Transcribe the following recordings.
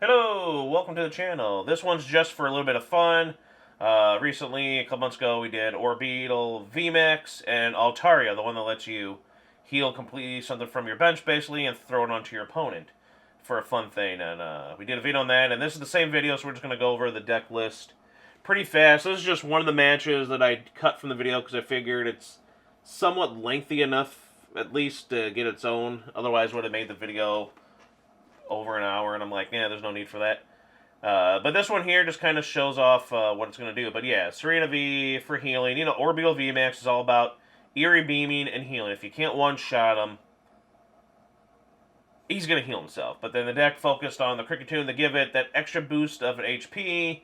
Hello, welcome to the channel. This one's just for a little bit of fun. Recently, a couple months ago, we did Orbeetle VMAX and Altaria, the one that lets you heal completely something from your bench, basically, and throw it onto your opponent for a fun thing. And we did a video on that, and this is the same video, so we're just going to go over the deck list pretty fast. This is just one of the matches that I cut from the video because I figured it's somewhat lengthy enough, at least, to get its own. Otherwise, would have made the video over an hour, and I'm like, yeah, there's no need for that. But this one here just kind of shows off what it's going to do. But yeah, Tsareena V for healing. You know, Orbeetle VMAX is all about eerie beaming and healing. If you can't one-shot him, he's going to heal himself. But then the deck focused on the Kricketune to give it that extra boost of an HP.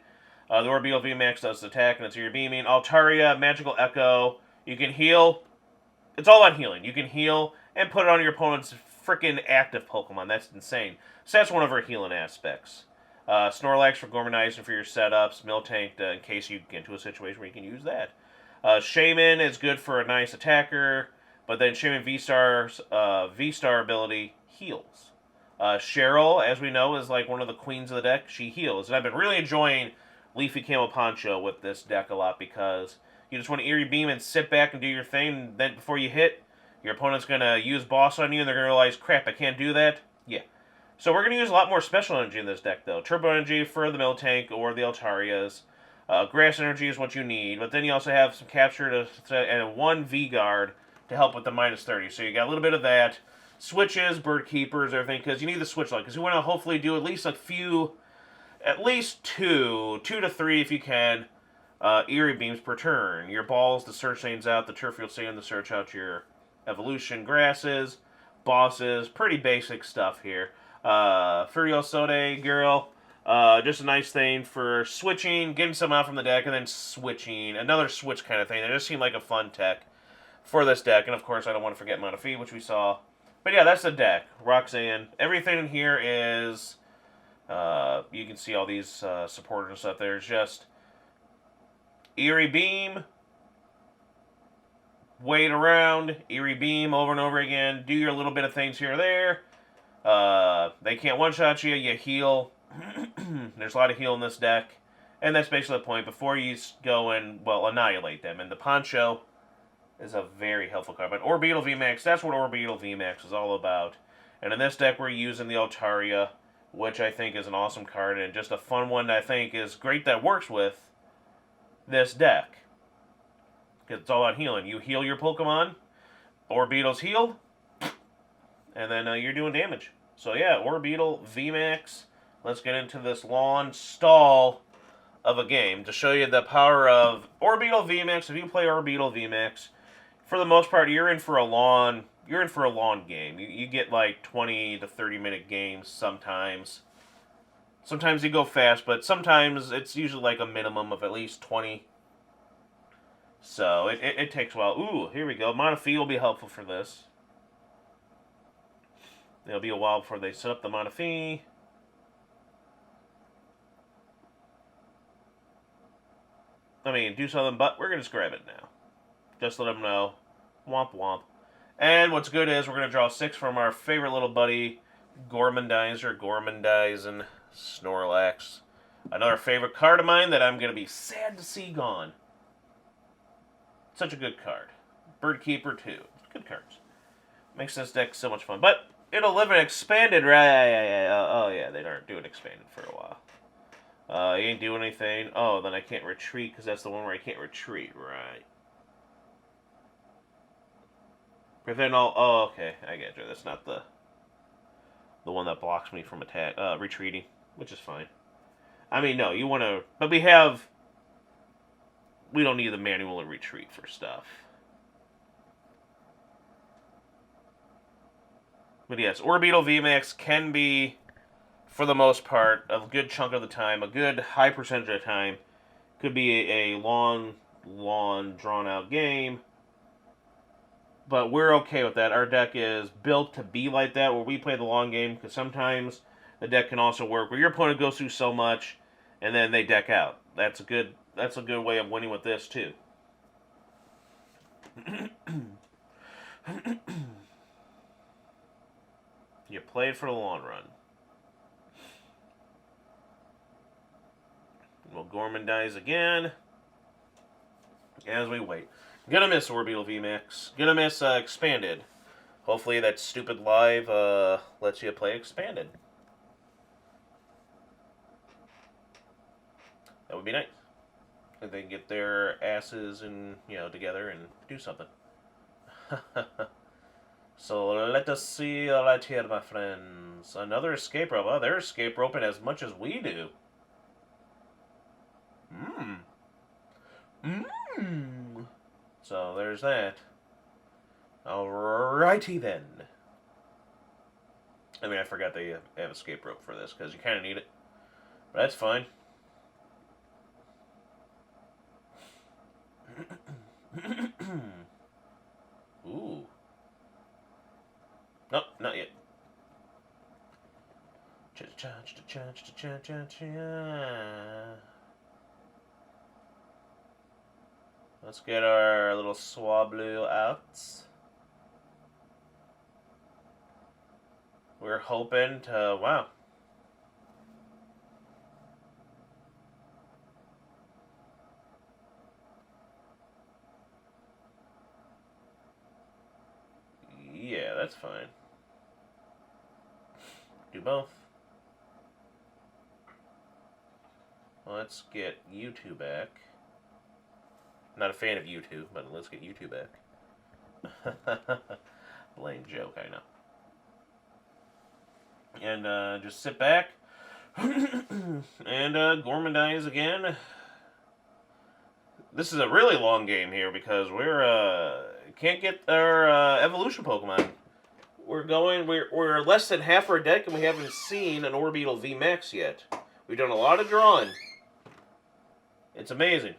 The Orbeetle VMAX does the attack, and it's eerie beaming. Altaria, Magical Echo. You can heal. It's all about healing. You can heal and put it on your opponent's freaking active Pokemon. That's insane. So that's one of her healing aspects. Snorlax for gourmandizing for your setups. Miltank in case you get into a situation where you can use that. Shaymin is good for a nice attacker, but then Shaymin VSTAR's VSTAR ability heals. Cheryl, as we know, is like one of the queens of the deck. She heals. And I've been really enjoying Leafy Camo Poncho with this deck a lot because you just want to eerie beam and sit back and do your thing. And then before you hit, your opponent's going to use boss on you, and they're going to realize, crap, I can't do that. Yeah. So we're going to use a lot more special energy in this deck, though. Turbo energy for the Miltank or the Altarias. Grass energy is what you need, but then you also have some capture and one V-Guard to help with the -30. So you got a little bit of that. Switches, Bird Keepers, everything, because you need the switch light, because you want to hopefully do at least a few, at least two to three if you can, eerie beams per turn. Your balls, the search lanes out, the turf field sand, to search out your evolution grasses, bosses, pretty basic stuff here. Furisode Girl, just a nice thing for switching, getting some out from the deck, and then switching. Another switch kind of thing. It just seemed like a fun tech for this deck. And of course, I don't want to forget Manaphy, which we saw. But yeah, that's the deck. Roxanne. Everything in here is, you can see all these supporters and stuff. There's just eerie beam, wait around, eerie beam over and over again, do your little bit of things here or there. They can't one-shot you, you heal. There's a lot of heal in this deck. And that's basically the point. Before you go and, well, annihilate them. And the Poncho is a very helpful card. But Orbeetle VMAX, that's what Orbeetle VMAX is all about. And in this deck, we're using the Altaria, which I think is an awesome card. And just a fun one that I think is great that works with this deck. Because it's all about healing. You heal your Pokemon, Orbeetle's healed, and then you're doing damage. So yeah, Orbeetle VMAX. Let's get into this long stall of a game to show you the power of Orbeetle VMAX. If you play Orbeetle VMAX, for the most part, you're in for a long game. You get like 20 to 30 minute games sometimes. Sometimes you go fast, but sometimes it's usually like a minimum of at least 20. So it takes a while. Ooh, here we go. Manaphy will be helpful for this. It'll be a while before they set up the Manaphy. I mean, do something, but we're going to just grab it now. Just let them know. Womp womp. And what's good is we're going to draw 6 from our favorite little buddy, Gourmandizing Snorlax. Another favorite card of mine that I'm going to be sad to see gone. Such a good card. Bird Keeper, too. Good cards. Makes this deck so much fun. But it'll live in expanded, right? Oh, yeah, they aren't doing expanded for a while. You ain't doing anything. Oh, then I can't retreat, because that's the one where I can't retreat, right. Prevent all... Oh, okay, I get you. That's not the one that blocks me from retreating, which is fine. I mean, no, you want to... But we don't need the manual retreat for stuff. But yes, Orbeetle VMAX can be, for the most part, a good chunk of the time, a good high percentage of the time, could be a long, drawn-out game. But we're okay with that. Our deck is built to be like that, where we play the long game, because sometimes the deck can also work where your opponent goes through so much, and then they deck out. That's a good way of winning with this, too. You play it for the long run. Gormandize again. As we wait. Gonna miss Orbeetle VMAX. Gonna miss Expanded. Hopefully that stupid live lets you play Expanded. That would be nice. If they can get their asses and together and do something. So let us see right here, my friends. Another escape rope. Oh, they're escape roping as much as we do. So there's that. Alrighty then. I mean, I forgot they have escape rope for this because you kind of need it. But that's fine. Ooh. Nope, not yet. Let's get our little Swablu out. We're hoping to... Wow. Yeah, that's fine. Do both. Let's get you two back. Not a fan of you two, but let's get you two back. Lame joke, I know. And just sit back and Gormandize again. This is a really long game here because we're can't get our evolution Pokemon. We're less than half our deck and we haven't seen an Orbeetle VMAX yet. We've done a lot of drawing. It's amazing.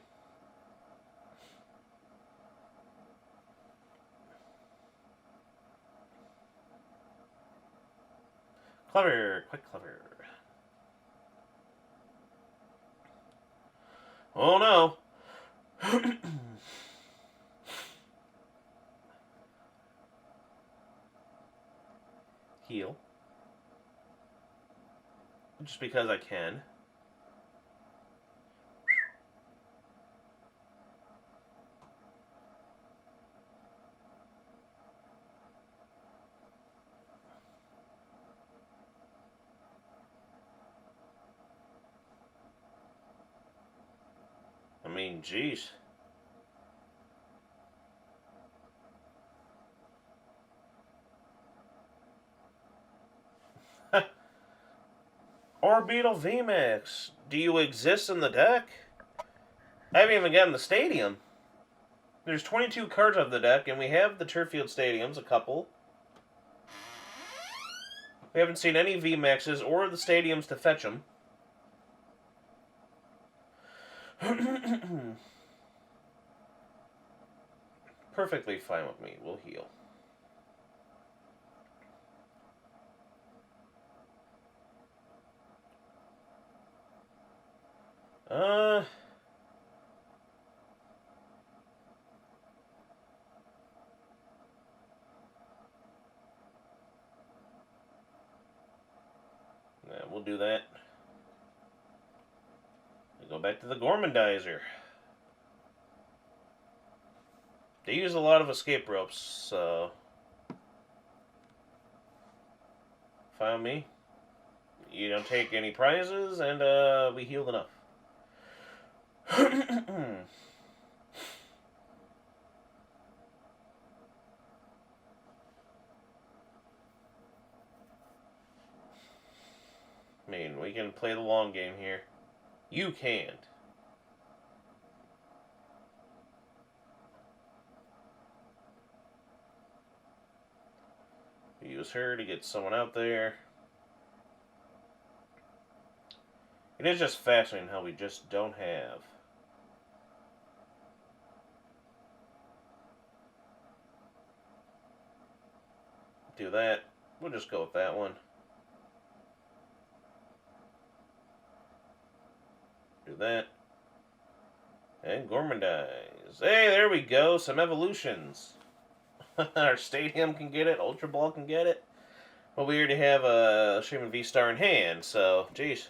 Clever, quite clever. Oh no. Heal. Just because I can. I mean, jeez. Orbeetle VMAX, do you exist in the deck? I haven't even gotten the stadium. There's 22 cards of the deck, and we have the turf field stadiums, a couple. We haven't seen any VMAXs or the stadiums to fetch them. Perfectly fine with me. We'll heal. Yeah, we'll do that. We go back to the Gormandizer. They use a lot of escape ropes, so... Fine me. You don't take any prizes, and we healed enough. I mean, we can play the long game here. You can't. Use her to get someone out there. It is just fascinating how we just don't have. Do that. We'll just go with that one. Do that. And Gormandize. Hey, there we go. Some evolutions. Our Stadium can get it. Ultra Ball can get it. Well, we already have a Shaymin VSTAR in hand, so, jeez.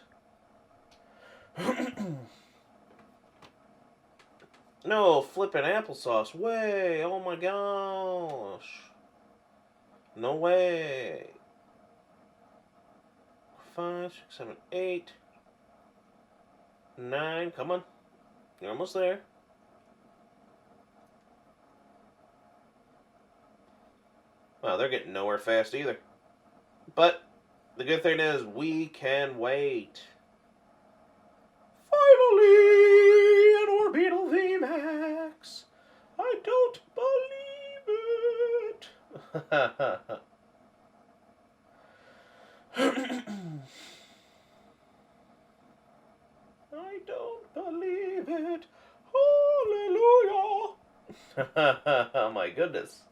No, flipping applesauce. Way. Oh my gosh. No way. 5, 6, 7, 8, 9. Come on. You're almost there. Well, they're getting nowhere fast either. But the good thing is we can wait. Finally, an Orbeetle VMAX. I don't believe it. I don't believe it. Hallelujah. Oh my goodness.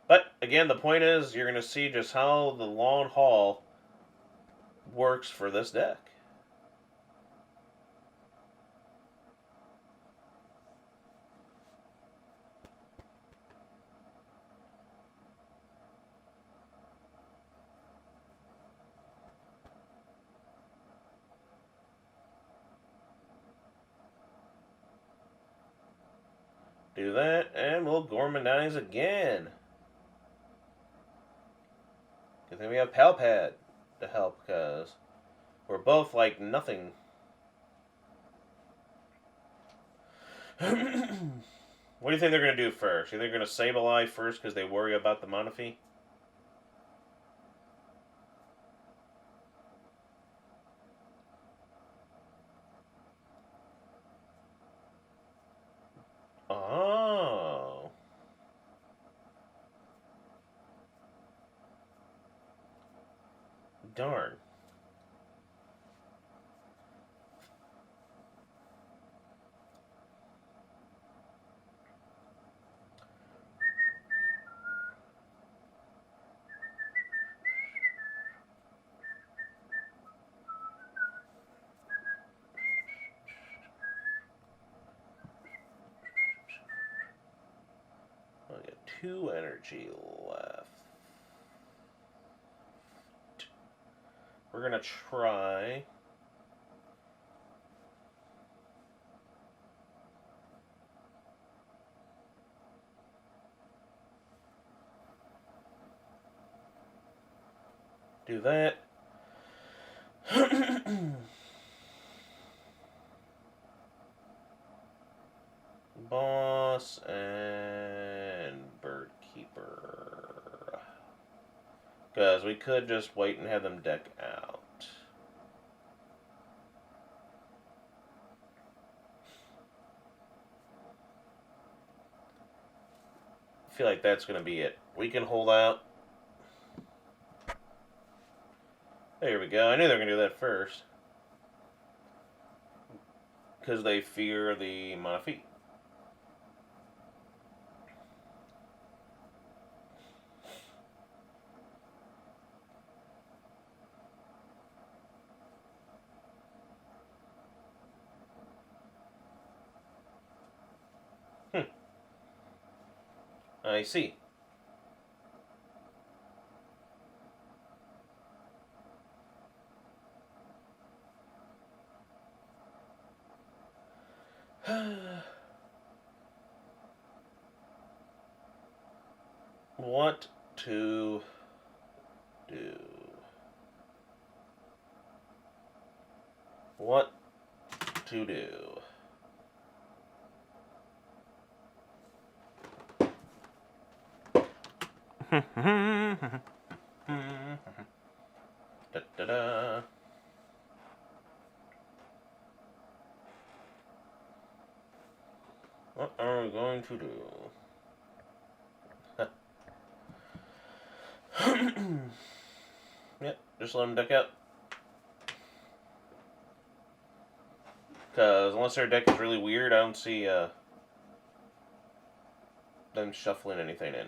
But again, the point is you're going to see just how the long haul works for this deck. Do that, and we'll gourmandize again. Good thing we have Palpad to help, because we're both like nothing. What do you think they're going to do first? You think they're going to Sableye first because they worry about the Manaphy? Oh. Darn. I got 2 energy left. We're going to try... do that. Boss and Bird Keeper. Because we could just wait and have them deck out. I feel like that's going to be it. We can hold out. There we go. I knew they were going to do that first. Because they fear the Manaphy. I see. What to do? What to do? Da, da, da. What are we going to do? Yep, just let them deck out. Because unless their deck is really weird, I don't see them shuffling anything in.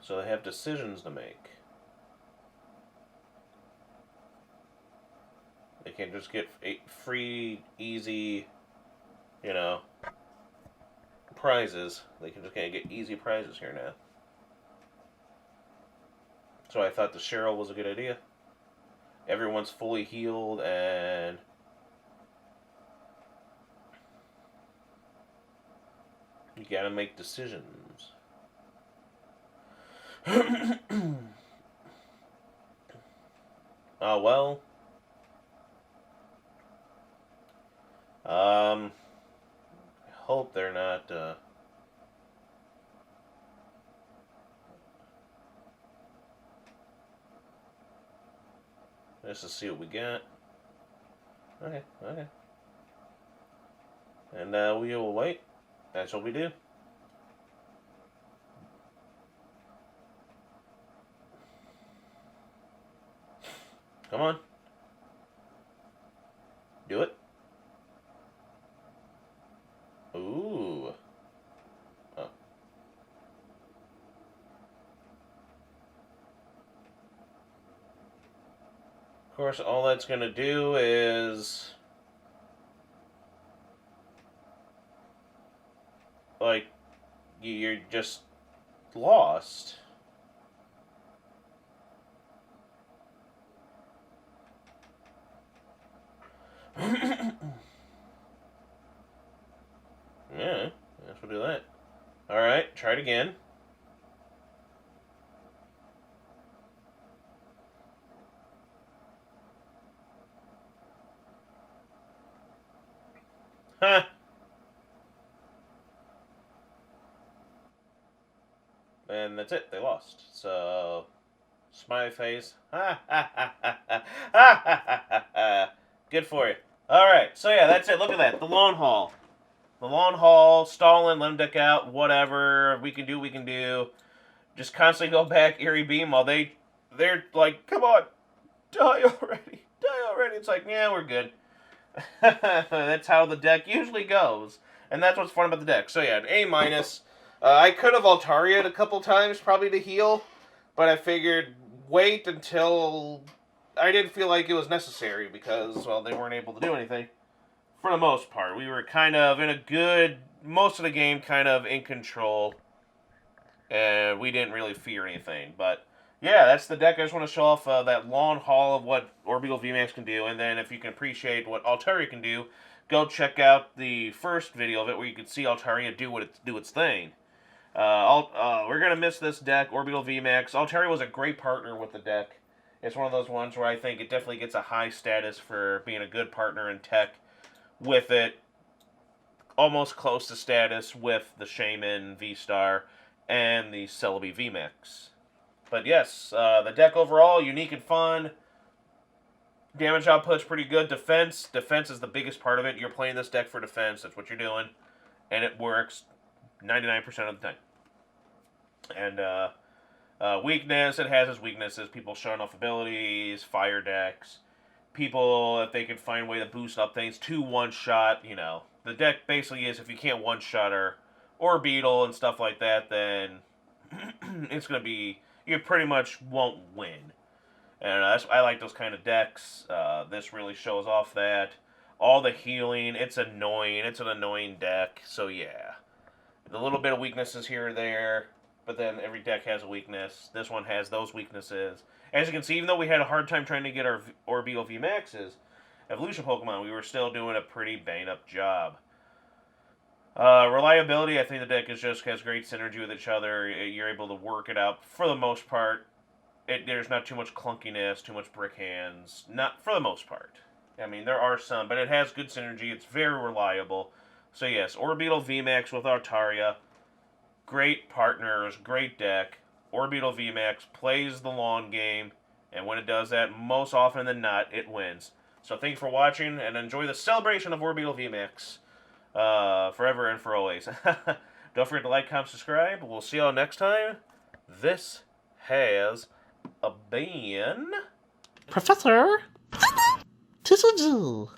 So they have decisions to make. They can't just get free, easy, you know, prizes. They can just kind of get easy prizes here now. So I thought the Cheryl was a good idea. Everyone's fully healed and you gotta make decisions. Oh, well. I hope they're not, Let's just see what we got. Okay, okay. And we will wait. That's what we do. Come on. Do it. Ooh. Oh. Of course, all that's going to do is... like, you're just lost. Yeah, let's do that. Alright, try it again. Huh. And that's it, they lost. So, smiley face. Ha ha ha ha ha ha ha ha. Good for you. Alright, so yeah, that's it. Look at that. The long haul. The long haul, stalling, let them deck out, whatever. We can do, we can do. Just constantly go back, Eerie Beam, while they're like, come on, die already. Die already. It's like, yeah, we're good. That's how the deck usually goes. And that's what's fun about the deck. So yeah, an A-. I could have Altaria'd a couple times, probably to heal. But I figured, wait until... I didn't feel like it was necessary because, well, they weren't able to do anything. For the most part. We were kind of in a good... most of the game kind of in control. And we didn't really fear anything. But, yeah, that's the deck. I just want to show off that long haul of what Orbeetle VMAX can do. And then if you can appreciate what Altaria can do, go check out the first video of it where you can see Altaria do its thing. We're going to miss this deck, Orbeetle VMAX. Altaria was a great partner with the deck. It's one of those ones where I think it definitely gets a high status for being a good partner in tech with it. Almost close to status with the Shaymin VSTAR and the Celebi VMAX. But yes, the deck overall, unique and fun. Damage output's pretty good. Defense is the biggest part of it. You're playing this deck for defense. That's what you're doing. And it works 99% of the time. And weakness, it has its weaknesses. People showing off abilities, fire decks. People, if they can find a way to boost up things, 2 one-shot, you know. The deck basically is, if you can't one-shot or Beetle and stuff like that, then it's going to be, you pretty much won't win. And I like those kind of decks. This really shows off that. All the healing, it's annoying. It's an annoying deck, so yeah. A little bit of weaknesses here or there, but then every deck has a weakness. This one has those weaknesses. As you can see, even though we had a hard time trying to get our Orbeetle VMAX's evolution Pokemon, we were still doing a pretty bang-up job. Reliability, I think the deck just has great synergy with each other. You're able to work it out for the most part. There's not too much clunkiness, too much brick hands. Not for the most part. I mean, there are some, but it has good synergy. It's very reliable. So yes, Orbeetle VMAX with Altaria. Great partners, great deck. Orbeetle VMAX plays the long game, and when it does that, most often than not, it wins. So thank you for watching, and enjoy the celebration of Orbeetle VMAX forever and for always. Don't forget to like, comment, subscribe. We'll see y'all next time. This has been... Professor TCG.